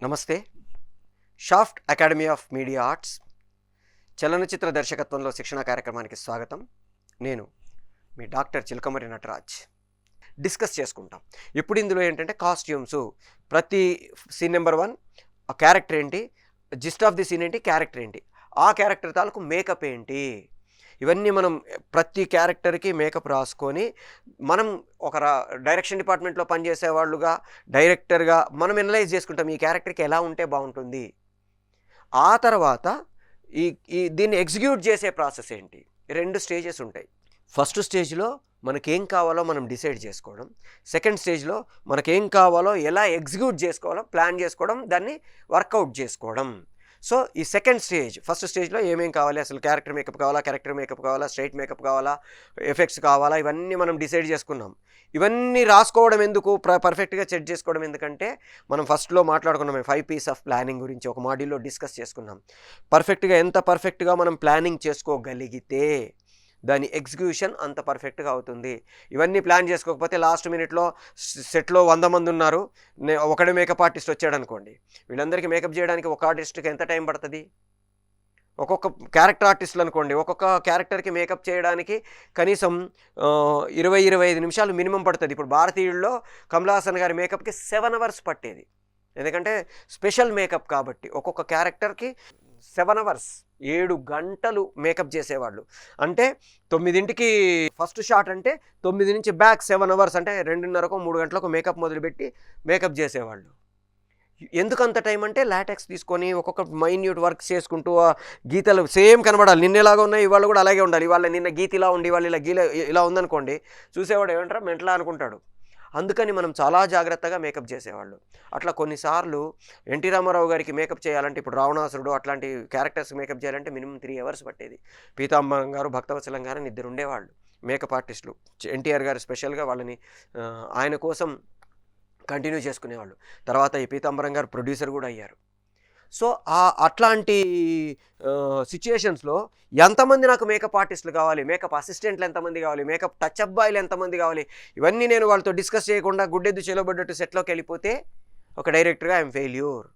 నమస్తే. Shaft academy of media arts చలనచిత్ర దర్శకత్వంలో శిక్షణ కార్యక్రమానికి స్వాగతం. నేను మీ డాక్టర్ చిలకమరి నటరాజ్. డిస్కస్ చేసుకుంటాం. ఇప్పుడు ఇందులో ఏంటంటే కాస్ట్యూమ్స్, ప్రతి సీన్ నెంబర్ 1 ఆ క్యారెక్టర్ ఏంటి, జిస్ట్ ఆఫ్ ది సీన్ ఏంటి, క్యారెక్టర్ ఏంటి, ఆ క్యారెక్టర్ తాలూకు మేకప్ ఏంటి, ఇవన్నీ మనం ప్రతి క్యారెక్టర్కి మేకప్ రాసుకొని మనం ఒక డైరెక్షన్ డిపార్ట్మెంట్లో పనిచేసే వాళ్ళుగా డైరెక్టర్గా మనం ఎనలైజ్ చేసుకుంటాం ఈ క్యారెక్టర్కి ఎలా ఉంటే బాగుంటుంది. ఆ తర్వాత ఈ ఈ దీన్ని ఎగ్జిక్యూట్ చేసే ప్రాసెస్ ఏంటి, 2 స్టేజెస్ ఉంటాయి. ఫస్ట్ స్టేజ్లో మనకేం కావాలో మనం డిసైడ్ చేసుకోవడం, సెకండ్ స్టేజ్లో మనకేం కావాలో ఎలా ఎగ్జిక్యూట్ చేసుకోవాలో ప్లాన్ చేసుకోవడం, దాన్ని వర్కౌట్ చేసుకోవడం. సో ఈ సెకండ్ స్టేజ్, ఫస్ట్ స్టేజ్లో ఏమేం కావాలి, అసలు క్యారెక్టర్ మేకప్ కావాలా, స్ట్రైట్ మేకప్ కావాలా, ఎఫెక్ట్స్ కావాలా, ఇవన్నీ మనం డిసైడ్ చేసుకున్నాం. ఇవన్నీ రాసుకోవడం ఎందుకు, పర్ఫెక్ట్గా సెట్ చేసుకోవడం ఎందుకంటే మనం ఫస్ట్లో మాట్లాడుకున్నాం 5 పీస్ ఆఫ్ ప్లానింగ్ గురించి, ఒక మాడ్యూల్లో డిస్కస్ చేసుకున్నాం. ఎంత పర్ఫెక్ట్గా మనం ప్లానింగ్ చేసుకోగలిగితే దాని ఎగ్జిక్యూషన్ అంత పర్ఫెక్ట్గా అవుతుంది. ఇవన్నీ ప్లాన్ చేసుకోకపోతే లాస్ట్ మినిట్లో సెట్లో 100 మంది ఉన్నారు, ఒకడే మేకప్ ఆర్టిస్ట్ వచ్చాడు అనుకోండి, వీళ్ళందరికీ మేకప్ చేయడానికి ఒక ఆర్టిస్ట్కి ఎంత టైం పడుతుంది? ఒక్కొక్క క్యారెక్టర్ ఆర్టిస్టులు అనుకోండి, ఒక్కొక్క క్యారెక్టర్కి మేకప్ చేయడానికి కనీసం 20-25 నిమిషాలు మినిమం పడుతుంది. ఇప్పుడు భారతీయుల్లో కమల్ హాసన్ గారి మేకప్కి 7 అవర్స్ పట్టేది, ఎందుకంటే స్పెషల్ మేకప్ కాబట్టి. ఒక్కొక్క క్యారెక్టర్కి 7 అవర్స్, 7 గంటలు మేకప్ చేసేవాళ్ళు. అంటే 9ంటికి ఫస్ట్ షాట్ అంటే 9 నుంచి బ్యాక్ 7 అవర్స్, అంటే 2:30కో 3 గంటలకు మేకప్ మొదలుపెట్టి మేకప్ చేసేవాళ్ళు. ఎందుకంత టైం అంటే లాటెక్స్ తీసుకొని ఒక్కొక్క మైన్యూట్ వర్క్ చేసుకుంటూ ఆ గీతలు సేమ్ కనబడాలి. నిన్న ఎలాగ ఉన్నాయి ఇవాళ కూడా అలాగే ఉండాలి. ఇవాళ నిన్న గీత ఇలా ఉండి ఇవాళ ఇలా ఉందనుకోండి, చూసేవాడు ఏమంటారా మెంటలా అనుకుంటాడు. అందుకని మనం చాలా జాగ్రత్తగా మేకప్ చేసేవాళ్ళు. అట్లా కొన్నిసార్లు ఎన్టీ రామారావు గారికి మేకప్ చేయాలంటే, ఇప్పుడు రావణాసురుడు అట్లాంటి క్యారెక్టర్స్ మేకప్ చేయాలంటే మినిమం 3 అవర్స్ పట్టేది. పీతాంబరం గారు, భక్తవత్సలం గారు అని 2 ఉండేవాళ్ళు మేకప్ ఆర్టిస్టులు. ఎన్టీఆర్ గారు స్పెషల్గా వాళ్ళని ఆయన కోసం కంటిన్యూ చేసుకునేవాళ్ళు. తర్వాత ఈ పీతాంబరం గారు ప్రొడ్యూసర్ కూడా అయ్యారు. సో అట్లాంటి సిచ్యుయేషన్స్లో ఎంతమంది నాకు మేకప్ ఆర్టిస్టులు కావాలి, మేకప్ అసిస్టెంట్లు ఎంతమంది కావాలి, మేకప్ టచ్ అప్ బాయ్లు ఎంతమంది కావాలి, ఇవన్నీ నేను వాళ్ళతో డిస్కస్ చేయకుండా గుడ్డెద్దు చెలబడ్డట్టు సెట్లోకి వెళ్ళిపోతే ఒక డైరెక్టర్గా ఐఎమ్ ఫెయిల్యూర్.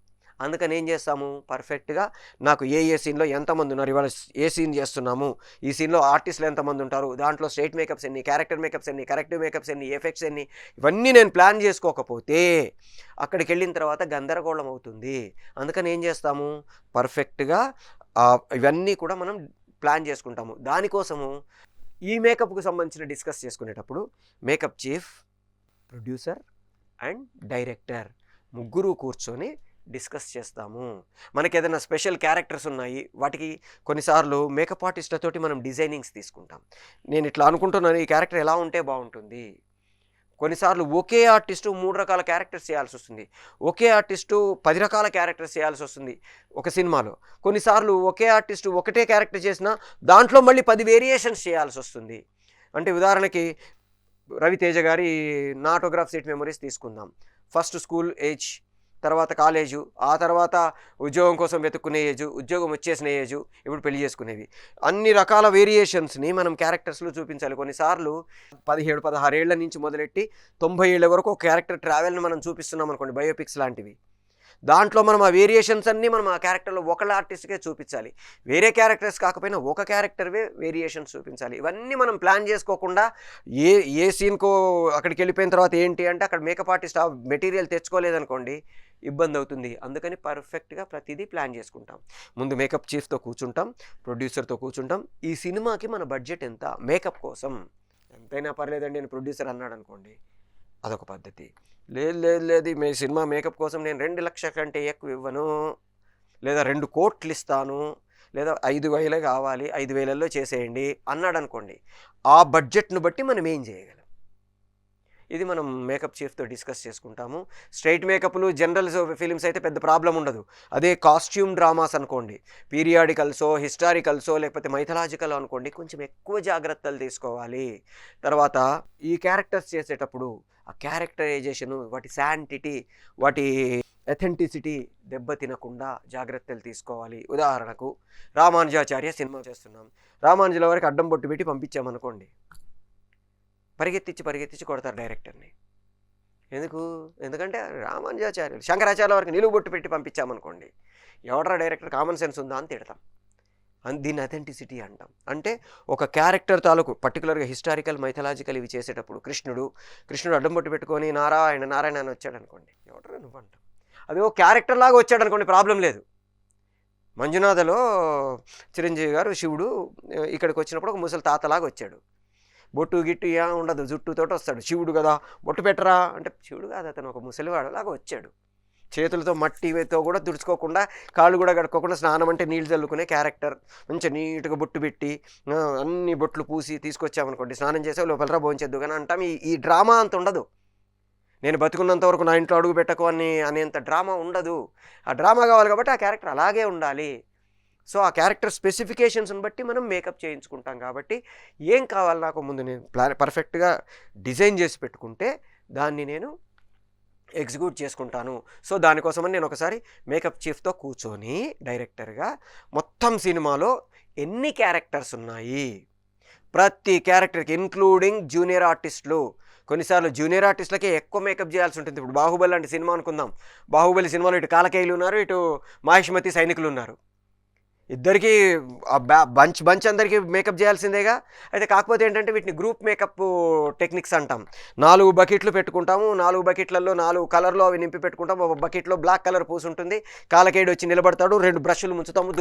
అందుకని ఏం చేస్తాము, పర్ఫెక్ట్గా నాకు ఏ సీన్లో ఎంతమంది ఉన్నారు, ఇవాళ ఏ సీన్ చేస్తున్నాము, ఈ సీన్లో ఆర్టిస్టులు ఎంతమంది ఉంటారు, దాంట్లో స్ట్రైట్ మేకప్స్ ఎన్ని, క్యారెక్టర్ మేకప్స్ ఎన్ని, కరెక్టివ్ మేకప్స్ ఎన్ని, ఎఫెక్ట్స్ ఎన్ని, ఇవన్నీ నేను ప్లాన్ చేసుకోకపోతే అక్కడికి వెళ్ళిన తర్వాత గందరగోళం అవుతుంది. అందుకని ఏం చేస్తాము, పర్ఫెక్ట్గా ఇవన్నీ కూడా మనం ప్లాన్ చేసుకుంటాము. దానికోసము ఈ మేకప్కు సంబంధించిన డిస్కస్ చేసుకునేటప్పుడు makeup chief, producer and director ముగ్గురు కూర్చొని డిస్కస్ చేస్తాము. మనకి ఏదైనా స్పెషల్ క్యారెక్టర్స్ ఉన్నాయి, వాటికి కొన్నిసార్లు మేకప్ ఆర్టిస్ట్లతోటి మనం డిజైనింగ్స్ తీసుకుంటాం. నేను ఇట్లా అనుకుంటున్నాను, ఈ క్యారెక్టర్ ఎలా ఉంటే బాగుంటుంది. కొన్నిసార్లు ఒకే ఆర్టిస్టు 3 రకాల క్యారెక్టర్స్ చేయాల్సి వస్తుంది, ఒకే ఆర్టిస్టు 10 రకాల క్యారెక్టర్స్ చేయాల్సి వస్తుంది ఒక సినిమాలో. కొన్నిసార్లు ఒకే ఆర్టిస్టు ఒకటే క్యారెక్టర్ చేసినా దాంట్లో మళ్ళీ 10 వేరియేషన్స్ చేయాల్సి వస్తుంది. అంటే ఉదాహరణకి రవితేజ గారి నా ఆటోగ్రాఫ్ సీట్ మెమరీస్ తీసుకుందాం. ఫస్ట్ స్కూల్ ఏజ్, తర్వాత కాలేజు, ఆ తర్వాత ఉద్యోగం కోసం వెతుక్కునే ఏజు, ఉద్యోగం వచ్చేసిన ఏజు, ఇప్పుడు పెళ్లి చేసుకునేవి, అన్ని రకాల వేరియేషన్స్ని మనం క్యారెక్టర్స్లో చూపించాలి. కొన్నిసార్లు 17-16 ఏళ్ల నుంచి మొదలెట్టి 90 ఏళ్ల వరకు ఒక క్యారెక్టర్ ట్రావెల్ని మనం చూపిస్తున్నాం అనుకోండి, బయోపిక్స్ లాంటివి. దాంట్లో మనం ఆ వేరియేషన్స్ అన్నీ మనం ఆ క్యారెక్టర్లో ఒకళ్ళ ఆర్టిస్ట్కే చూపించాలి. వేరే క్యారెక్టర్స్ కాకపోయినా ఒక క్యారెక్టర్వే వేరియేషన్స్ చూపించాలి. ఇవన్నీ మనం ప్లాన్ చేసుకోకుండా ఏ సీన్కో అక్కడికి వెళ్ళిపోయిన తర్వాత ఏంటి అంటే అక్కడ మేకప్ ఆర్టిస్ట్ ఆ మెటీరియల్ తెచ్చుకోలేదనుకోండి, ఇబ్బంది అవుతుంది. అందుకని పర్ఫెక్ట్గా ప్రతిదీ ప్లాన్ చేసుకుంటాం. ముందు మేకప్ చీఫ్తో కూర్చుంటాం, ప్రొడ్యూసర్తో కూర్చుంటాం. ఈ సినిమాకి మన బడ్జెట్ ఎంత, మేకప్ కోసం ఎంతైనా పర్లేదండి నేను ప్రొడ్యూసర్ అన్నాడు అనుకోండి, అదొక పద్ధతి. లేదు మీ సినిమా మేకప్ కోసం నేను 2 లక్షల కంటే ఎక్కువ ఇవ్వను, లేదా 2 కోట్లు ఇస్తాను, లేదా 5,000 కావాలి, 5,000లో చేసేయండి అన్నాడు అనుకోండి, ఆ బడ్జెట్ను బట్టి మనం ఏం చేయగలం, ఇది మనం మేకప్ చీఫ్తో డిస్కస్ చేసుకుంటాము. స్ట్రైట్ మేకప్లు జనరల్ ఫిలిమ్స్ అయితే పెద్ద ప్రాబ్లం ఉండదు. అదే కాస్ట్యూమ్ డ్రామాస్ అనుకోండి, పీరియాడికల్సో, హిస్టారికల్సో, లేకపోతే మైథలాజికల్ అనుకోండి, కొంచెం ఎక్కువ జాగ్రత్తలు తీసుకోవాలి. తర్వాత ఈ క్యారెక్టర్స్ చేసేటప్పుడు ఆ క్యారెక్టరైజేషను, వాటి శాంటిటీ, వాటి అథెంటిసిటీ దెబ్బతినకుండా జాగ్రత్తలు తీసుకోవాలి. ఉదాహరణకు రామానుజాచార్య సినిమా చేస్తున్నాం, రామానుజుల వారికి అడ్డం బొట్టు పెట్టి పంపించామనుకోండి, పరిగెత్తించి కొడతారు డైరెక్టర్ని. ఎందుకు? ఎందుకంటే రామానుజాచార్యులు, శంకరాచార్యుల వరకు నిలువు బొట్టు పెట్టి పంపించామనుకోండి, ఎవడరా డైరెక్టర్, కామన్ సెన్స్ ఉందా అని తిడతాం. దీన్ని అథెంటిసిటీ అంటాం. అంటే ఒక క్యారెక్టర్ తాలూకు పర్టికులర్గా హిస్టారికల్, మైథలాజికల్ ఇవి చేసేటప్పుడు కృష్ణుడు అడ్డం బొట్టు పెట్టుకొని నారాయణ నారాయణ అని వచ్చాడు అనుకోండి, ఎవడరా నువ్వు అంటాం. అది ఓ క్యారెక్టర్ లాగా వచ్చాడు అనుకోండి, ప్రాబ్లం లేదు. మంజునాథలో చిరంజీవి గారు శివుడు ఇక్కడికి వచ్చినప్పుడు ఒక ముసలి తాతలాగా వచ్చాడు. బొట్టు గిట్టు ఉండదు, జుట్టుతోటి వస్తాడు. శివుడు కదా, బొట్టు పెట్టరా అంటే శివుడు కాదు, అతను ఒక ముసలివాడు లాగా వచ్చాడు. చేతులతో మట్టితో కూడా తుడుచుకోకుండా, కాళ్ళు కూడా కడుక్కోకుండా, స్నానం అంటే నీళ్ళు చల్లుకునే క్యారెక్టర్. మంచిగా నీట్గా బొట్టు పెట్టి అన్ని బొట్లు పూసి తీసుకొచ్చామనుకోండి, స్నానం చేసే లోపలరా భోంచేద్దు కానీ అంటాం. ఈ డ్రామా అంత ఉండదు. నేను బతుకున్నంత వరకు నా ఇంట్లో అడుగు పెట్టకు అనేంత డ్రామా ఉండదు. ఆ డ్రామా కావాలి కాబట్టి ఆ క్యారెక్టర్ అలాగే ఉండాలి. సో ఆ క్యారెక్టర్ స్పెసిఫికేషన్స్ని బట్టి మనం మేకప్ చేయించుకుంటాం. కాబట్టి ఏం కావాలి నాకు ముందు నేను పర్ఫెక్ట్గా డిజైన్ చేసి పెట్టుకుంటే దాన్ని నేను ఎగ్జిక్యూట్ చేసుకుంటాను. సో దానికోసమని నేను ఒకసారి మేకప్ చీఫ్తో కూర్చొని డైరెక్టర్గా మొత్తం సినిమాలో ఎన్ని క్యారెక్టర్స్ ఉన్నాయి, ప్రతి క్యారెక్టర్కి ఇంక్లూడింగ్ జూనియర్ ఆర్టిస్టులు. కొన్నిసార్లు జూనియర్ ఆర్టిస్టులకే ఎక్కువ మేకప్ చేయాల్సి ఉంటుంది. ఇప్పుడు బాహుబలి లాంటి సినిమా అనుకుందాం. బాహుబలి సినిమాలో ఇటు కాలకేయులు ఉన్నారు, ఇటు మహిష్మతి సైనికులు ఉన్నారు. ఇద్దరికి బంచ్ అందరికీ మేకప్ చేయాల్సిందేగా. అయితే కాకపోతే ఏంటంటే వీటిని గ్రూప్ మేకప్ టెక్నిక్స్ అంటాం. 4 బకెట్లు పెట్టుకుంటాము, 4 బకెట్లలో 4 కలర్లో అవి నింపి పెట్టుకుంటాము. ఒక బకెట్లో బ్లాక్ కలర్ పూసి ఉంటుంది, కాలకేయుడు వచ్చి నిలబడతాడు, 2 బ్రష్లు ముంచుతాము,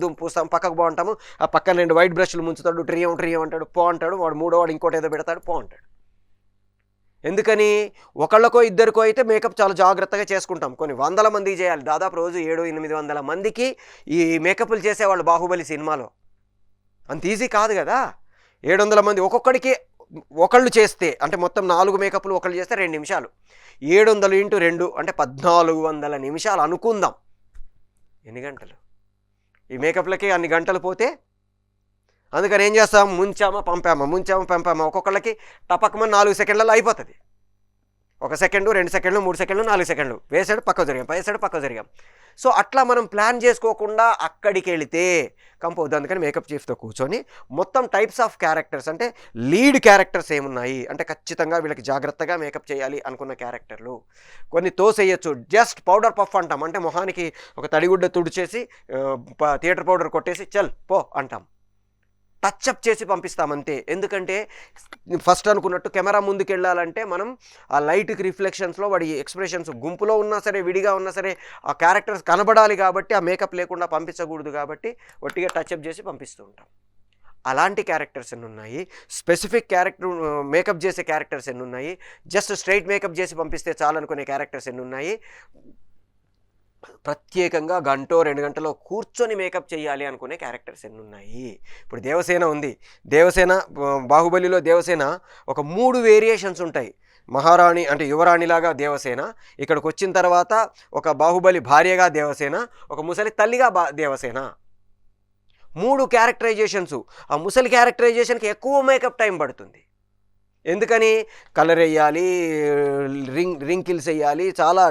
దుమ్ పూస్తాము, పక్కకు బాగుంటాము. ఆ పక్కన 2 వైట్ బ్రష్లు ముంచుతాడు, ట్రియం అంటాడు, పో అంటాడు. వాడు మూడోవాడు ఇంకోటి ఏదో పెడతాడు, పో అంటాడు. ఎందుకని? ఒకళ్ళకో ఇద్దరికో అయితే మేకప్ చాలా జాగ్రత్తగా చేసుకుంటాం. కొన్ని వందల మందికి చేయాలి, దాదాపు రోజు 700-800 మందికి ఈ మేకప్లు చేసేవాళ్ళు బాహుబలి సినిమాలో. అంత ఈజీ కాదు కదా. 700 మంది ఒక్కొక్కడికి ఒకళ్ళు చేస్తే, అంటే మొత్తం 4 మేకప్లు ఒకళ్ళు చేస్తే 2 నిమిషాలు. 700 × 2 అంటే 1400 నిమిషాలు అనుకుందాం. ఎన్ని గంటలు? ఈ మేకప్లకి అన్ని గంటలు పోతే అందుకని ఏం చేస్తాం? ముంచామా పంపామా ఒక్కొక్కళ్ళకి టపక్మని 4 సెకండ్లలో అయిపోతుంది. 1 సెకండు, 2 సెకండ్లు, 3 సెకండ్లు, 4 సెకండ్లు వేసాడు, పక్కకు జరిగాం. సో అట్లా మనం ప్లాన్ చేసుకోకుండా అక్కడికి వెళితే కంపోద్దు. అందుకని మేకప్ చీఫ్తో కూర్చొని మొత్తం టైప్స్ ఆఫ్ క్యారెక్టర్స్, అంటే లీడ్ క్యారెక్టర్స్ ఏమున్నాయి, అంటే ఖచ్చితంగా వీళ్ళకి జాగ్రత్తగా మేకప్ చేయాలి అనుకున్న క్యారెక్టర్లు కొన్ని తోసేయచ్చు. జస్ట్ పౌడర్ పఫ్ అంటాం, అంటే మొహానికి ఒక తడిగుడ్డ తుడిచేసి థియేటర్ పౌడర్ కొట్టేసి చల్ పో అంటాం. టచ్అప్ చేసి పంపిస్తామంతే. ఎందుకంటే ఫస్ట్ అనుకున్నట్టు కెమెరా ముందుకు వెళ్ళాలంటే మనం ఆ లైట్కి రిఫ్లెక్షన్స్లో వాడి ఎక్స్ప్రెషన్స్ గుంపులో ఉన్నా సరే, విడిగా ఉన్నా సరే, ఆ క్యారెక్టర్స్ కనబడాలి కాబట్టి ఆ మేకప్ లేకుండా పంపించకూడదు. కాబట్టి ఒట్టిగా టచ్అప్ చేసి పంపిస్తూ ఉంటాం. అలాంటి క్యారెక్టర్స్ ఎన్ని ఉన్నాయి, స్పెసిఫిక్ క్యారెక్టర్ మేకప్ చేసే క్యారెక్టర్స్ ఎన్ని ఉన్నాయి, జస్ట్ స్ట్రైట్ మేకప్ చేసి పంపిస్తే చాలనుకునే క్యారెక్టర్స్ ఎన్ని ఉన్నాయి, ప్రత్యేకంగా 1-2 గంటలో కూర్చొని మేకప్ చేయాలి అనుకునే క్యారెక్టర్స్ ఎన్ని ఉన్నాయి. ఇప్పుడు దేవసేన ఉంది. దేవసేన బాహుబలిలో దేవసేన ఒక 3 వేరియేషన్స్ ఉంటాయి. మహారాణి అంటే యువరాణిలాగా దేవసేన, ఇక్కడికి వచ్చిన తర్వాత ఒక బాహుబలి భార్యగా దేవసేన, ఒక ముసలి తల్లిగా దేవసేన. 3 క్యారెక్టరైజేషన్స్. ఆ ముసలి క్యారెక్టరైజేషన్కి ఎక్కువ మేకప్ టైం పడుతుంది. ఎందుకని? కలర్ వేయాలి, రింకిల్స్ వేయాలి, చాలా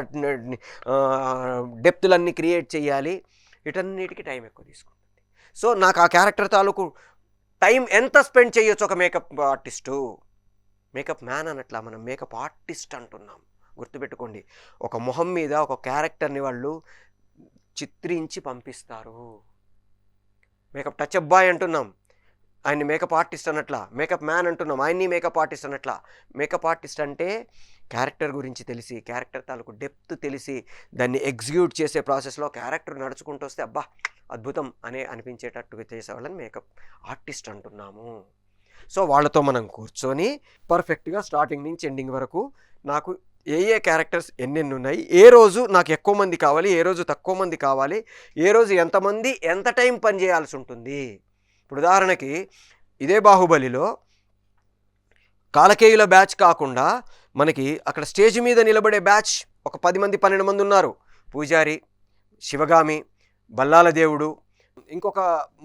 డెప్త్లన్నీ క్రియేట్ చేయాలి, వీటన్నిటికీ టైం ఎక్కువ తీసుకుంటుంది. సో నాకు ఆ క్యారెక్టర్ తాలూకు టైం ఎంత స్పెండ్ చేయొచ్చు ఒక మేకప్ ఆర్టిస్టు. మేకప్ మ్యాన్ అనట్లా, మనం మేకప్ ఆర్టిస్ట్ అంటున్నాం. గుర్తుపెట్టుకోండి, ఒక మొహం మీద ఒక క్యారెక్టర్ని వాళ్ళు చిత్రించి పంపిస్తారు. మేకప్ టచ్అప్ బాయ్ అంటున్నాం, ఆయన్ని మేకప్ ఆర్టిస్ట్ అనట్లా. మేకప్ మ్యాన్ అంటున్నాం, ఆయన్ని మేకప్ ఆర్టిస్ట్ అనట్లా. మేకప్ ఆర్టిస్ట్ అంటే క్యారెక్టర్ గురించి తెలిసి, క్యారెక్టర్ తాలూకు డెప్త్ తెలిసి, దాన్ని ఎగ్జిక్యూట్ చేసే ప్రాసెస్లో క్యారెక్టర్ నడుచుకుంటూ వస్తే అబ్బా అద్భుతం అనిపించేటట్టుగా చేసేవాళ్ళని మేకప్ ఆర్టిస్ట్ అంటున్నాము. సో వాళ్ళతో మనం కూర్చొని పర్ఫెక్ట్గా స్టార్టింగ్ నుంచి ఎండింగ్ వరకు నాకు ఏ క్యారెక్టర్స్ ఎన్నెన్ని ఉన్నాయి, ఏ రోజు నాకు ఎక్కువ మంది కావాలి, ఏ రోజు తక్కువ మంది కావాలి, ఏ రోజు ఎంతమంది ఎంత టైం పని చేయాల్సి ఉంటుంది. ఇప్పుడు ఉదాహరణకి ఇదే బాహుబలిలో కాలకేయుల బ్యాచ్ కాకుండా మనకి అక్కడ స్టేజ్ మీద నిలబడే బ్యాచ్ ఒక 10 మంది 12 మంది ఉన్నారు. పూజారి, శివగామి, బల్లాల దేవుడు, ఇంకొక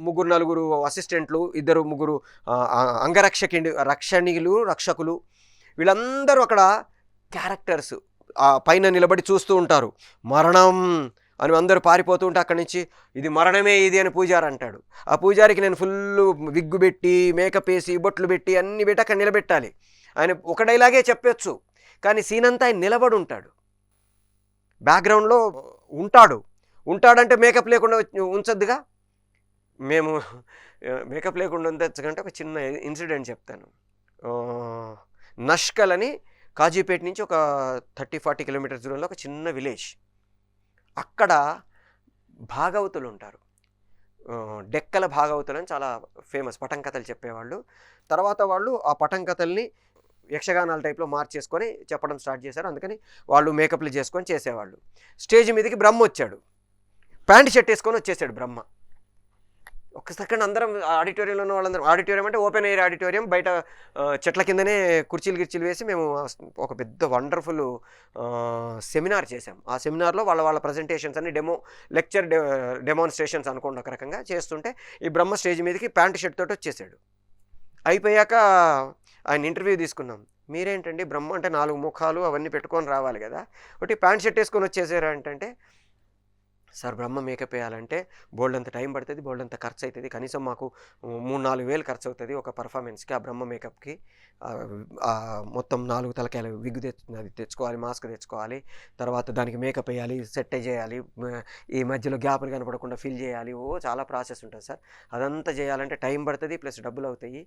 3-4 అసిస్టెంట్లు, 2-3 రక్షకులు, వీళ్ళందరూ అక్కడ క్యారెక్టర్స్ పైన నిలబడి చూస్తూ ఉంటారు. మరణం అని అందరూ పారిపోతూ ఉంటే అక్కడి నుంచి ఇది మరణమే ఇది అని పూజారి అంటాడు. ఆ పూజారికి నేను ఫుల్ విగ్గు పెట్టి, మేకప్ వేసి, బొట్లు పెట్టి, అన్ని పెట్టి అక్కడ నిలబెట్టాలి. ఆయన ఒక డైలాగే చెప్పొచ్చు, కానీ సీన్ అంతా ఆయన నిలబడి ఉంటాడు, బ్యాక్గ్రౌండ్లో ఉంటాడంటే మేకప్ లేకుండా ఉంచొద్దుగా. మేము మేకప్ లేకుండా ఉంచకంటే ఒక చిన్న ఇన్సిడెంట్ చెప్తాను. నష్కల్ అని కాజీపేట నుంచి ఒక 30-40 కిలోమీటర్స్ దూరంలో ఒక చిన్న విలేజ్. అక్కడ భాగవతులు ఉంటారు. డెక్కల భాగవతులు అని చాలా ఫేమస్, పటంకథలు చెప్పేవాళ్ళు. తర్వాత వాళ్ళు ఆ పటంకథల్ని యక్షగానాల టైప్లో మార్చేసుకొని చెప్పడం స్టార్ట్ చేశారు. అందుకని వాళ్ళు మేకప్లు చేసుకొని చేసేవాళ్ళు. స్టేజ్ మీదకి బ్రహ్మ వచ్చాడు, ప్యాంట్ షర్ట్ వేసుకొని వచ్చేసాడు బ్రహ్మ. ఒక సెకండ్ అందరం ఆడిటోరియంలో ఉన్న వాళ్ళందరం, ఆడిటోరియం అంటే ఓపెన్ ఎయిర్ ఆడిటోరియం, బయట చెట్ల కిందనే కుర్చీలు వేసి మేము ఒక పెద్ద వండర్ఫుల్ సెమినార్ చేసాం. ఆ సెమినార్లో వాళ్ళ ప్రజెంటేషన్స్ అన్ని డెమాన్స్ట్రేషన్స్ అనుకోండి ఒక రకంగా చేస్తుంటే ఈ బ్రహ్మ స్టేజ్ మీదకి ప్యాంట్ షర్ట్ తోటి వచ్చేసాడు. అయిపోయాక ఆయన ఇంటర్వ్యూ తీసుకున్నాం. మీరేంటండి బ్రహ్మ అంటే 4 ముఖాలు అవన్నీ పెట్టుకొని రావాలి కదా, ఒకటి ప్యాంట్ షర్ట్ వేసుకొని వచ్చేసారు అంటే, సార్ బ్రహ్మ మేకప్ వేయాలంటే బోల్డంత టైం పడుతుంది, బోల్డంత ఖర్చు అవుతుంది, కనీసం మాకు 3-4 వేలు ఖర్చు అవుతుంది ఒక పర్ఫార్మెన్స్కి, ఆ బ్రహ్మ మేకప్కి. మొత్తం 4 తలకాయల విగ్ అది తెచ్చుకోవాలి, మాస్క్ తెచ్చుకోవాలి, తర్వాత దానికి మేకప్ వేయాలి, సెట్ చేయాలి, ఈ మధ్యలో గ్యాప్లు కనపడకుండా ఫిల్ చేయాలి, చాలా ప్రాసెస్ ఉంటుంది సార్. అదంతా చేయాలంటే టైం పడుతుంది, ప్లస్ డబ్బులు అవుతాయి.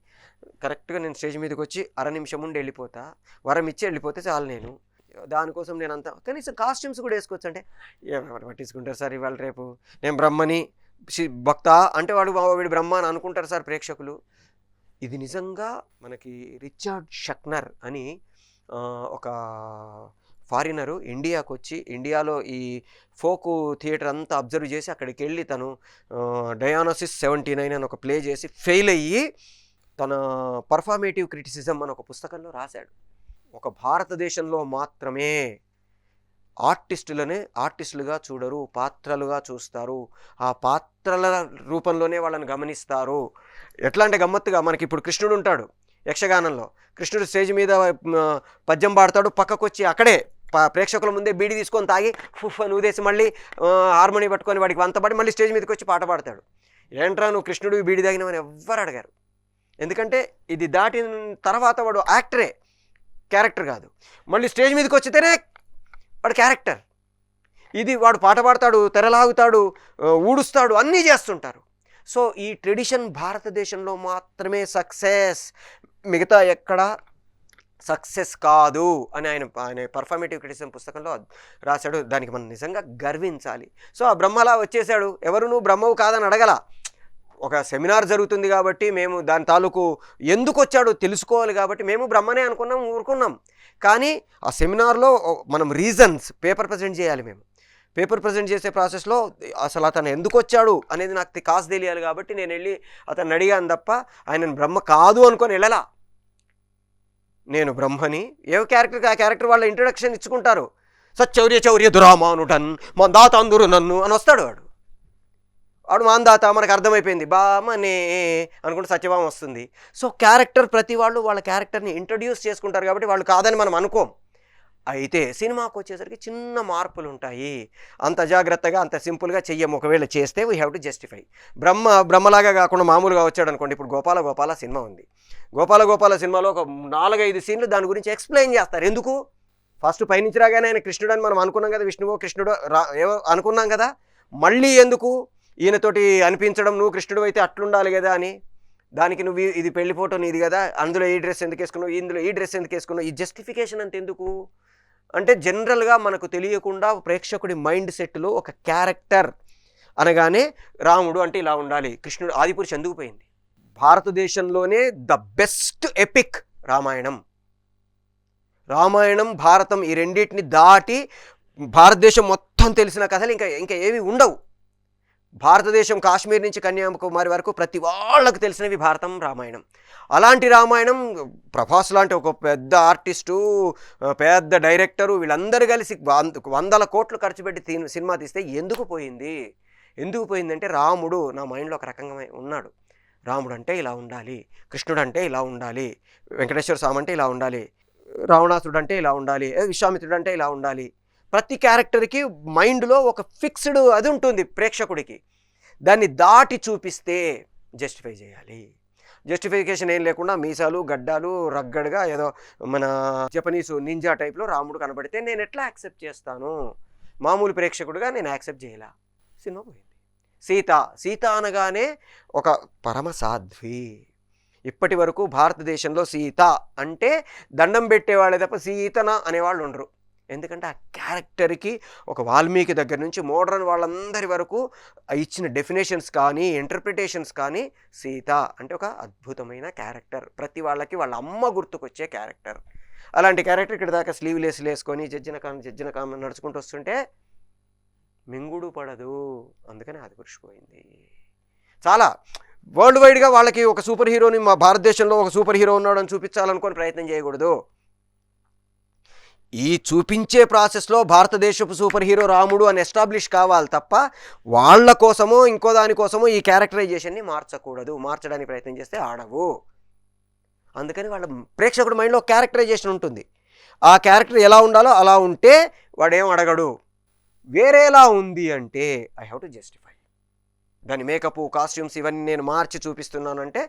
కరెక్ట్గా నేను స్టేజ్ మీదకి వచ్చి 1/2 నిమిషం ఉండి వెళ్ళిపోతా, వరం ఇచ్చి వెళ్ళిపోతే చాలు. నేను దానికోసం నేను అంతా కనీసం కాస్ట్యూమ్స్ కూడా వేసుకోవచ్చు అంటే, ఏమైనా పట్టించుకుంటారు సార్, ఇవాళ రేపు నేను బ్రహ్మని భక్త అంటే వీడు బ్రహ్మ అని అనుకుంటారు సార్ ప్రేక్షకులు. ఇది నిజంగా మనకి రిచర్డ్ షక్నర్ అని ఒక ఫారినరు ఇండియాకు వచ్చి, ఇండియాలో ఈ ఫోక్ థియేటర్ అంతా అబ్జర్వ్ చేసి అక్కడికి వెళ్ళి తను డయానోసిస్ 79 అని ఒక ప్లే చేసి ఫెయిల్ అయ్యి తన పర్ఫార్మేటివ్ క్రిటిసిజం అని ఒక పుస్తకంలో రాశాడు. ఒక భారతదేశంలో మాత్రమే ఆర్టిస్టులుగా చూడరు, పాత్రలుగా చూస్తారు, ఆ పాత్రల రూపంలోనే వాళ్ళని గమనిస్తారు. ఎట్లా అంటే గమ్మత్తుగా మనకి ఇప్పుడు కృష్ణుడు ఉంటాడు యక్షగానంలో, కృష్ణుడు స్టేజ్ మీద పద్యం పాడతాడు, పక్కకు వచ్చి అక్కడే ప్రేక్షకుల ముందే బీడి తీసుకొని తాగి ఫుఫ్ అని ఊదేసి మళ్ళీ హార్మోని పట్టుకొని వాడికి వంతపడి మళ్ళీ స్టేజ్ మీదకి వచ్చి పాట పాడతాడు. ఏంట్రా నువ్వు కృష్ణుడు బీడి తాగినవని ఎవ్వరు అడగారు. ఎందుకంటే ఇది దాటిన తర్వాత వాడు యాక్టరే, క్యారెక్టర్ కాదు. మళ్ళీ స్టేజ్ మీదకి వచ్చితేనే వాడు క్యారెక్టర్. ఇది వాడు పాట పాడతాడు, తెరలాగుతాడు, ఊడుస్తాడు, అన్నీ చేస్తుంటారు. సో ఈ ట్రెడిషన్ భారతదేశంలో మాత్రమే సక్సెస్, మిగతా ఎక్కడ సక్సెస్ కాదు అని ఆయన పర్ఫార్మేటివ్ క్రిటిసిజం పుస్తకంలో రాశాడు. దానికి మనం నిజంగా గర్వించాలి. సో ఆ బ్రహ్మలా వచ్చేసాడు. ఎవరు నువ్వు బ్రహ్మవు కాదని అడగల. ఒక సెమినార్ జరుగుతుంది కాబట్టి మేము దాని తాలూకు ఎందుకు వచ్చాడో తెలుసుకోవాలి కాబట్టి మేము బ్రహ్మనే అనుకున్నాం, ఊరుకున్నాం. కానీ ఆ సెమినార్లో మనం రీజన్స్ పేపర్ ప్రజెంట్ చేయాలి. మేము పేపర్ ప్రజెంట్ చేసే ప్రాసెస్లో అసలు అతను ఎందుకు వచ్చాడు అనేది నాకు కాసు తెలియాలి కాబట్టి నేను వెళ్ళి అతన్ని అడిగాను తప్ప ఆయనను బ్రహ్మ కాదు అనుకొని వెళ్ళలా. నేను బ్రహ్మని, ఏ క్యారెక్టర్కి ఆ క్యారెక్టర్ వాళ్ళ ఇంట్రడక్షన్ ఇచ్చుకుంటారు. సచ్చౌర్య దురామానుటన్ మందాత అందరు నన్ను అని వస్తాడు వాడు మాందాత, మనకు అర్థమైపోయింది, బామనే అనుకుంటే సత్యభామ వస్తుంది. సో క్యారెక్టర్ ప్రతి వాళ్ళు వాళ్ళ క్యారెక్టర్ని ఇంట్రడ్యూస్ చేసుకుంటారు కాబట్టి వాళ్ళు కాదని మనం అనుకోం. అయితే సినిమాకు వచ్చేసరికి చిన్న మార్పులు ఉంటాయి. అంత జాగ్రత్తగా అంత సింపుల్గా చెయ్యం. ఒకవేళ చేస్తే వీ హ్యావ్ టు జస్టిఫై. బ్రహ్మలాగా కాకుండా మామూలుగా వచ్చాడు అనుకోండి. ఇప్పుడు గోపాల సినిమా ఉంది. గోపాల సినిమాలో ఒక 4-5 సీన్లు దాని గురించి ఎక్స్ప్లెయిన్ చేస్తారు. ఎందుకు? ఫస్ట్ పైనుంచి రాగానే ఆయన కృష్ణుడు అని మనం అనుకున్నాం కదా, విష్ణువో కృష్ణుడో ఏవో అనుకున్నాం కదా. మళ్ళీ ఎందుకు ఈయనతోటి అనిపించడం, నువ్వు కృష్ణుడు అయితే అట్లుండాలి కదా అని. దానికి నువ్వు ఇది పెళ్లి ఫోటో నీది కదా, అందులో ఈ డ్రెస్ ఎందుకు వేసుకున్నావు, ఇందులో ఈ డ్రెస్ ఎందుకు వేసుకున్నావు, ఈ జస్టిఫికేషన్ అంత ఎందుకు అంటే జనరల్గా మనకు తెలియకుండా ప్రేక్షకుడి మైండ్ సెట్లో ఒక క్యారెక్టర్ అనగానే రాముడు అంటే ఇలా ఉండాలి, కృష్ణుడు ఆదిపురుషు ఎందుకు పోయింది. భారతదేశంలోనే ద బెస్ట్ ఎపిక్ రామాయణం, భారతం, ఈ రెండింటిని దాటి భారతదేశం మొత్తం తెలిసిన కథలు ఇంకా ఏవి ఉండవు. భారతదేశం కాశ్మీర్ నుంచి కన్యాకుమారి వరకు ప్రతి వాళ్ళకు తెలిసినవి భారతం, రామాయణం. అలాంటి రామాయణం ప్రభాస్ లాంటి ఒక పెద్ద ఆర్టిస్టు, పెద్ద డైరెక్టరు, వీళ్ళందరూ కలిసి 100 కోట్లు ఖర్చు పెట్టి సినిమా తీస్తే ఎందుకు పోయిందంటే రాముడు నా మైండ్లో ఒక రకంగా ఉన్నాడు. రాముడు అంటే ఇలా ఉండాలి, కృష్ణుడు అంటే ఇలా ఉండాలి, వెంకటేశ్వర స్వామి అంటే ఇలా ఉండాలి, రావణాసుడు అంటే ఇలా ఉండాలి, విశ్వామిత్రుడు అంటే ఇలా ఉండాలి. ప్రతి క్యారెక్టర్కి మైండ్లో ఒక ఫిక్స్డ్ అది ఉంటుంది ప్రేక్షకుడికి. దాన్ని దాటి చూపిస్తే జస్టిఫై చేయాలి. జస్టిఫికేషన్ ఏం లేకుండా మీసాలు గడ్డాలు రగ్గడగా ఏదో మన జపనీస్ నింజా టైప్లో రాముడు కనబడితే నేను ఎట్లా యాక్సెప్ట్ చేస్తాను? మామూలు ప్రేక్షకుడిగా నేను యాక్సెప్ట్ చేయలే. సినిమా పోయింది. సీత అనగానే ఒక పరమ సాధ్వి. ఇప్పటి వరకు భారతదేశంలో సీత అంటే దండం పెట్టేవాళ్ళే తప్ప సీతన అనేవాళ్ళు ఉండరు. ఎందుకంటే ఆ క్యారెక్టర్కి ఒక వాల్మీకి దగ్గర నుంచి మోడర్న్ వాళ్ళందరి వరకు ఇచ్చిన డెఫినేషన్స్ కానీ ఇంటర్ప్రిటేషన్స్ కానీ సీత అంటే ఒక అద్భుతమైన క్యారెక్టర్. ప్రతి వాళ్ళకి వాళ్ళ అమ్మ గుర్తుకొచ్చే క్యారెక్టర్. అలాంటి క్యారెక్టర్ ఇక్కడ దాకా స్లీవ్లెస్ వేసుకొని జజ్జన కామ నడుచుకుంటూ వస్తుంటే మింగుడు పడదు. అందుకని అది పురుషుపోయింది. చాలా వరల్డ్ వైడ్గా వాళ్ళకి ఒక సూపర్ హీరోని, మా భారతదేశంలో ఒక సూపర్ హీరో ఉన్నాడని చూపించాలనుకొని ప్రయత్నం చేయకూడదు. ఈ చూపించే ప్రాసెస్లో భారతదేశపు సూపర్ హీరో రాముడు అని ఎస్టాబ్లిష్ కావాలి తప్ప వాళ్ళ కోసమో ఇంకో దానికోసమో ఈ క్యారెక్టరైజేషన్ని మార్చకూడదు. మార్చడానికి ప్రయత్నం చేస్తే ఆడవు. అందుకని వాళ్ళ ప్రేక్షకుడి మైండ్లో క్యారెక్టరైజేషన్ ఉంటుంది. ఆ క్యారెక్టర్ ఎలా ఉండాలో అలా ఉంటే వాడేం అడగడు. వేరేలా ఉంది అంటే ఐ హ్యావ్ టు జస్టిఫై. దాని మేకప్, కాస్ట్యూమ్స్ ఇవన్నీ నేను మార్చి చూపిస్తున్నానంటే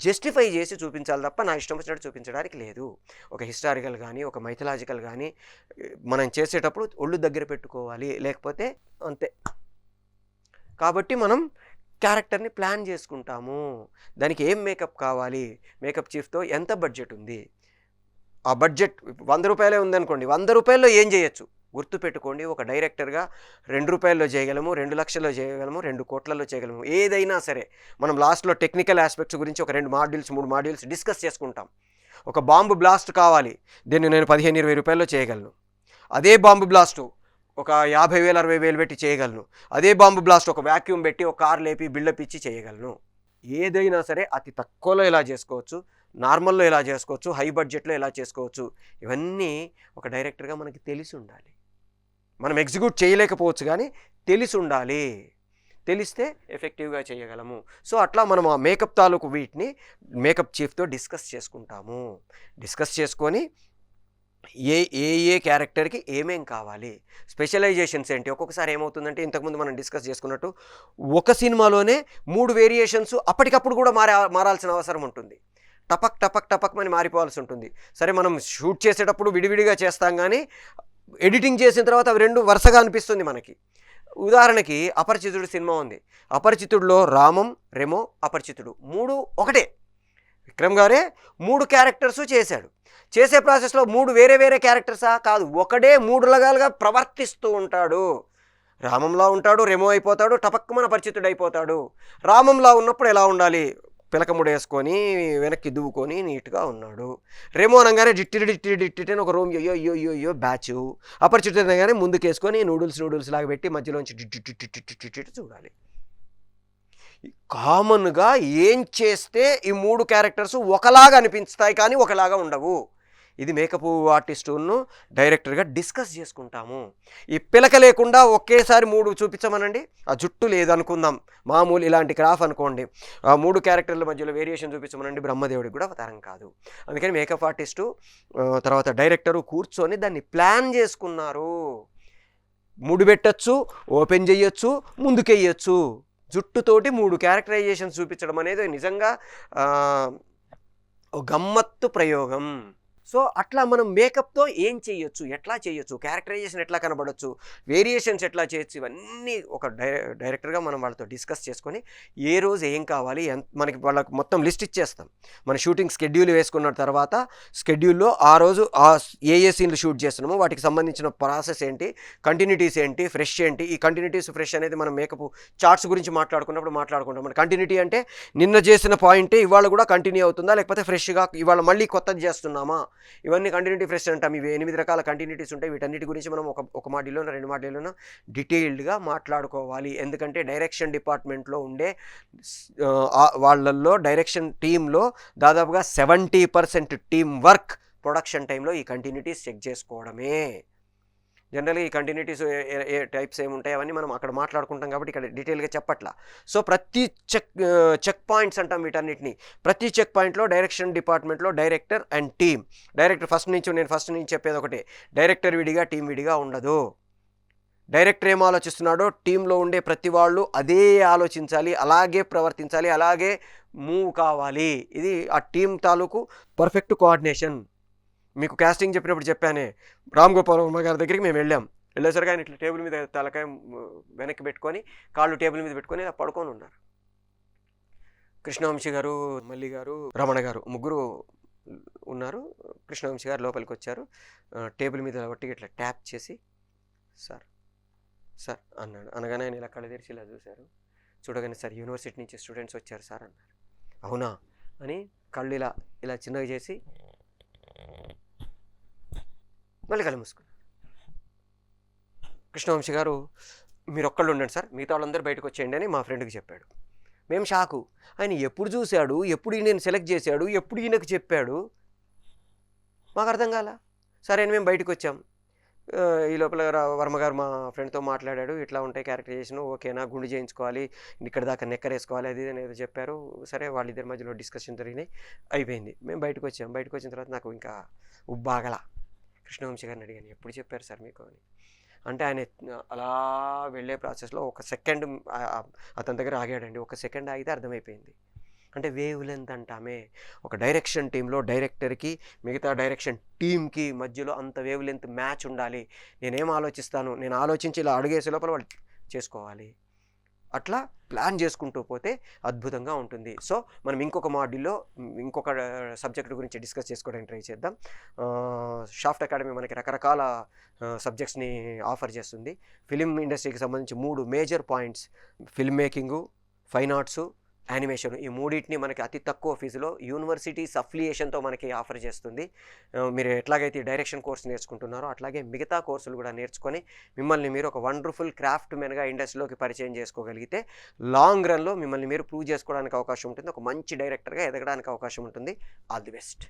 జస్టిఫై చేసి చూపించాలి తప్ప నా ఇష్టం వచ్చినట్టు చూపించడానికి లేదు. ఒక హిస్టారికల్ కానీ ఒక మైథలాజికల్ కానీ మనం చేసేటప్పుడు ఒళ్ళు దగ్గర పెట్టుకోవాలి, లేకపోతే అంతే. కాబట్టి మనం క్యారెక్టర్ని ప్లాన్ చేసుకుంటాము. దానికి ఏం మేకప్ కావాలి, మేకప్ చీఫ్తో ఎంత బడ్జెట్ ఉంది, ఆ బడ్జెట్ 100 రూపాయలే ఉందనుకోండి, 100 రూపాయల్లో ఏం చేయొచ్చు గుర్తుపెట్టుకోండి. ఒక డైరెక్టర్గా 2 రూపాయల్లో చేయగలము, 2 లక్షల్లో చేయగలము, 2 కోట్లలో చేయగలము. ఏదైనా సరే మనం లాస్ట్లో టెక్నికల్ ఆస్పెక్ట్స్ గురించి ఒక 2 మాడ్యూల్స్ 3 మాడ్యూల్స్ డిస్కస్ చేసుకుంటాం. ఒక బాంబు బ్లాస్ట్ కావాలి, దీన్ని నేను 15-20 రూపాయల్లో చేయగలను. అదే బాంబు బ్లాస్టు ఒక 50,000-60,000 పెట్టి చేయగలను. అదే బాంబు బ్లాస్ట్ ఒక వ్యాక్యూమ్ పెట్టి ఒక కార్ లేపి బిల్డప్ ఇచ్చి చేయగలను. ఏదైనా సరే అతి తక్కువలో ఎలా చేసుకోవచ్చు, నార్మల్లో ఎలా చేసుకోవచ్చు, హై బడ్జెట్లో ఎలా చేసుకోవచ్చు, ఇవన్నీ ఒక డైరెక్టర్గా మనకి తెలిసి ఉండాలి. మనం ఎగ్జిక్యూట్ చేయలేకపోవచ్చు కానీ తెలిసి ఉండాలి. తెలిస్తే ఎఫెక్టివ్గా చేయగలము. సో అట్లా మనం ఆ మేకప్ తాలూకు వీటిని మేకప్ చీఫ్తో డిస్కస్ చేసుకుంటాము. డిస్కస్ చేసుకొని ఏ క్యారెక్టర్కి ఏమేం కావాలి, స్పెషలైజేషన్స్ ఏంటి. ఒక్కొక్కసారి ఏమవుతుందంటే ఇంతకుముందు మనం డిస్కస్ చేసుకున్నట్టు ఒక సినిమాలోనే 3 వేరియేషన్స్ అప్పటికప్పుడు కూడా మారాల్సిన అవసరం ఉంటుంది. టపక్ అని మారిపోవాల్సి ఉంటుంది. సరే మనం షూట్ చేసేటప్పుడు విడివిడిగా చేస్తాం కానీ ఎడిటింగ్ చేసిన తర్వాత అవి 2 వరుసగా అనిపిస్తుంది మనకి. ఉదాహరణకి అపరిచితుడు సినిమా ఉంది. అపరిచితుడిలో రామం, రెమో, అపరిచితుడు 3 ఒకటే. విక్రమ్ గారే 3 క్యారెక్టర్స్ చేశాడు. చేసే ప్రాసెస్లో 3 వేరే క్యారెక్టర్సా కాదు, ఒకడే 3 రకాలుగా ప్రవర్తిస్తూ ఉంటాడు. రామంలా ఉంటాడు, రెమో అయిపోతాడు, టపక్కుమన పరిచితుడు అయిపోతాడు. రామంలా ఉన్నప్పుడు ఎలా ఉండాలి, పిలకముడు వేసుకొని వెనక్కి దువ్వుకొని నీట్గా ఉన్నాడు. రెమో అనగానే డిట్టి ఒక రూమ్ అయ్యో బ్యాచ్. అపరిచితుడు అనగానే ముందుకేసుకొని నూడిల్స్ లాగా పెట్టి మధ్యలోంచి డిట్టి చూడాలి. కామన్గా ఏం చేస్తే ఈ 3 క్యారెక్టర్స్ ఒకలాగా అనిపిస్తాయి కానీ ఒకలాగా ఉండవు. ఇది మేకప్ ఆర్టిస్టును డైరెక్టర్గా డిస్కస్ చేసుకుంటాము. ఈ పిలక లేకుండా ఒకేసారి 3 చూపించమనండి, ఆ జుట్టు లేదనుకుందాం, మామూలు ఇలాంటి క్రాఫ్ అనుకోండి, ఆ 3 క్యారెక్టర్ల మధ్యలో వేరియేషన్ చూపించమనండి, బ్రహ్మదేవుడికి కూడా అవతారం కాదు. అందుకని మేకప్ ఆర్టిస్టు తర్వాత డైరెక్టరు కూర్చొని దాన్ని ప్లాన్ చేసుకున్నారు. ముడి పెట్టచ్చు, ఓపెన్ చేయొచ్చు, ముందుకెయ్యొచ్చు. జుట్టుతోటి 3 క్యారెక్టరైజేషన్స్ చూపించడం అనేది నిజంగా గమ్మత్తు ప్రయోగం. సో అట్లా మనం మేకప్తో ఏం చేయొచ్చు, ఎట్లా చేయొచ్చు, క్యారెక్టరైజేషన్ ఎట్లా కనబడవచ్చు, వేరియేషన్స్ ఎట్లా చేయొచ్చు, ఇవన్నీ ఒక డైరెక్టర్గా మనం వాళ్ళతో డిస్కస్ చేసుకొని ఏ రోజు ఏం కావాలి మనకి వాళ్ళకి మొత్తం లిస్ట్ ఇచ్చేస్తాం. మన షూటింగ్ స్కెడ్యూల్ వేసుకున్న తర్వాత స్కెడ్యూల్లో ఆ రోజు ఏ సీన్లు షూట్ చేస్తున్నామో వాటికి సంబంధించిన ప్రాసెస్ ఏంటి, కంటిన్యూటీస్ ఏంటి, ఫ్రెష్ ఏంటి. ఈ కంటిన్యూటీస్ ఫ్రెష్ అనేది మనం మేకప్ చార్ట్స్ గురించి మాట్లాడుకుంటాం. మన కంటిన్యూటీ అంటే నిన్న చేసిన పాయింటే ఇవాళ కూడా కంటిన్యూ అవుతుందా, లేకపోతే ఫ్రెష్గా ఇవాళ మళ్ళీ కొత్తది చేస్తున్నామా, ఇవన్నీ కంటిన్యూటీ ఫ్రెష్ అంటాం. ఇవి 8 రకాల కంటిన్యూటీస్ ఉంటాయి. వీటన్నిటి గురించి మనం ఒక మాడ్యూల్లోనో 2 మాడ్యూల్లోనో డీటెయిల్డ్గా మాట్లాడుకోవాలి. ఎందుకంటే డైరెక్షన్ డిపార్ట్మెంట్లో ఉండే వాళ్ళల్లో డైరెక్షన్ టీంలో దాదాపుగా 70% టీమ్ వర్క్ ప్రొడక్షన్ టైంలో ఈ కంటిన్యూటీస్ చెక్ చేసుకోవడమే. జనరల్గా ఈ కంటిన్యూటీస్ ఏ టైప్స్ ఏముంటాయి అవన్నీ మనం అక్కడ మాట్లాడుకుంటాం కాబట్టి ఇక్కడ డీటెయిల్గా చెప్పట్లా. సో ప్రతి చెక్ పాయింట్స్ అంటాం వీటన్నిటిని. ప్రతి చెక్ పాయింట్లో డైరెక్షన్ డిపార్ట్మెంట్లో డైరెక్టర్ అండ్ టీమ్. డైరెక్టర్ నేను ఫస్ట్ నుంచి చెప్పేది ఒకటే, డైరెక్టర్ విడిగా టీం విడిగా ఉండదు. డైరెక్టర్ ఏం ఆలోచిస్తున్నాడో టీంలో ఉండే ప్రతి వాళ్ళు అదే ఆలోచించాలి, అలాగే ప్రవర్తించాలి, అలాగే మూవ్ కావాలి. ఇది ఆ టీం తాలూకు పర్ఫెక్ట్ కోఆర్డినేషన్. మీకు కాస్టింగ్ చెప్పినప్పుడు చెప్పానే, రామ్ గోపాల్ వర్మ గారి దగ్గరికి మేము వెళ్ళేసరికి ఆయన ఇట్లా టేబుల్ మీద తలకాయ వెనక్కి పెట్టుకొని కాళ్ళు టేబుల్ మీద పెట్టుకొని ఇలా పడుకొని ఉన్నారు. కృష్ణవంశీ గారు, మల్లి గారు, రమణ గారు ముగ్గురు ఉన్నారు. కృష్ణవంశీ గారు లోపలికి వచ్చారు. టేబుల్ మీద వట్టిగా ఇట్లా ట్యాప్ చేసి సార్ సార్ అన్నాడు. అనగానే ఆయన ఇలా కళ్ళు తెరిచి ఇలా చూశారు. చూడగానే సార్ యూనివర్సిటీ నుంచి స్టూడెంట్స్ వచ్చారు సార్ అన్నారు. అవునా అని కళ్ళు ఇలా ఇలా చిన్నగా చేసి మళ్ళీ కళ్ళు మూసుకున్నారు. కృష్ణవంశీ గారు మీరు ఒక్కళ్ళు ఉండండి సార్, మిగతా వాళ్ళందరూ బయటకు వచ్చేయండి అని మా ఫ్రెండ్కి చెప్పాడు. మేము షాకు. ఆయన ఎప్పుడు చూశాడు, ఎప్పుడు ఈయన సెలెక్ట్ చేశాడు, ఎప్పుడు ఈయనకు చెప్పాడు, మాకు అర్థం కాల. సరే అని మేము బయటకు వచ్చాం. ఈ లోపల వర్మ గారు మా ఫ్రెండ్తో మాట్లాడాడు. ఇట్లా ఉంటాయి క్యారెక్టరైజేషన్, ఓకేనా, గుండు చేయించుకోవాలి, ఇక్కడ దాకా నెక్కరేసుకోవాలి, అది అని ఏదో చెప్పారు. సరే వాళ్ళిద్దరి మధ్యలో డిస్కషన్ జరిగినాయి, అయిపోయింది. మేము బయటకు వచ్చాం. బయటకు వచ్చిన తర్వాత నాకు ఇంకా ఉబ్బాగల. కృష్ణవంశీ గారిని అడిగాను, ఎప్పుడు చెప్పారు సార్ మీకు అని. అంటే ఆయన అలా వెళ్ళే ప్రాసెస్లో ఒక సెకండ్ అతని దగ్గర ఆగాడండి. ఒక సెకండ్ ఆగితే అర్థమైపోయింది. అంటే వేవ్ లెంత్ అంటామే. ఒక డైరెక్షన్ టీంలో డైరెక్టర్కి మిగతా డైరెక్షన్ టీంకి మధ్యలో అంత వేవ్ లెంత్ మ్యాచ్ ఉండాలి. నేనేం ఆలోచిస్తాను, నేను ఆలోచించి ఇలా అడుగేసే లోపల వాళ్ళు చేసుకోవాలి. అట్లా ప్లాన్ చేసుకుంటూ పోతే అద్భుతంగా ఉంటుంది. సో మనం ఇంకొక మాడ్యూల్లో ఇంకొక సబ్జెక్ట్ గురించి డిస్కస్ చేసుకోవడానికి ట్రై చేద్దాం. షాఫ్ట్ అకాడమీ మనకి రకరకాల సబ్జెక్ట్స్ని ఆఫర్ చేస్తుంది. ఫిలిం ఇండస్ట్రీకి సంబంధించి 3 major points: film making, fine arts, animation. ఈ మూడింటిని మనకి అతి తక్కువ ఫీజులో యూనివర్సిటీస్ అఫిలియేషన్తో మనకి ఆఫర్ చేస్తుంది. మీరు ఎట్లాగైతే డైరెక్షన్ కోర్స్ నేర్చుకుంటున్నారో అట్లాగే మిగతా కోర్సులు కూడా నేర్చుకొని మిమ్మల్ని మీరు ఒక వండర్ఫుల్ క్రాఫ్ట్ మెన్గా ఇండస్ట్రీలోకి పరిచయం చేసుకోగలిగితే లాంగ్ రన్లో మిమ్మల్ని మీరు ప్రూవ్ చేసుకోవడానికి అవకాశం ఉంటుంది. ఒక మంచి డైరెక్టర్గా ఎదగడానికి అవకాశం ఉంటుంది. All the best.